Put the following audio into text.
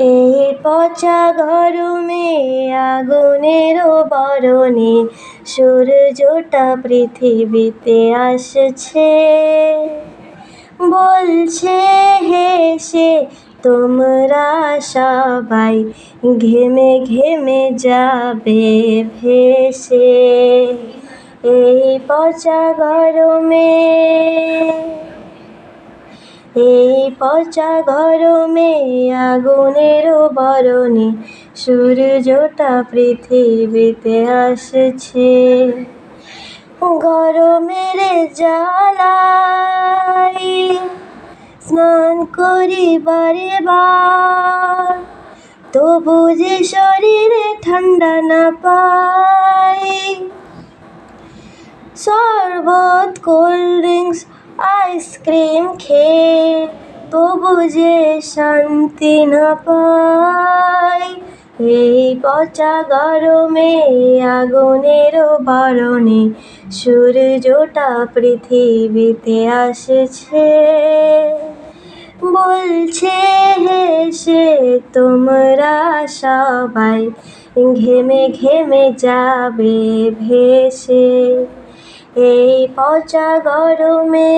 এই পচা গরমে আগুনের বরণে সূর্যটা পৃথিবীতে আসছে, বলছে হেসে তোমরা সবাই ঘেমে ঘেমে যাবে ভেসে। এই পচা গরমে, এই পচা গরমে আগুনের বরণে সূর্যটা পৃথিবীতে আসছে। গরমের জ্বালায় স্নান করি বারে বার, তবু যে শরীরে ঠান্ডা না পাই। শরবত, কোল্ড ড্রিঙ্কস, আইসক্রিম খেয়ে তবু যে শান্তি না পাই। এই পচা গরমে আগুনের বরণে সূর্যটা পৃথিবীতে আসছে, বলছে হেসে তোমরা সবাই ঘেমে ঘেমে যাবে ভেসে। এই পচা গরমে।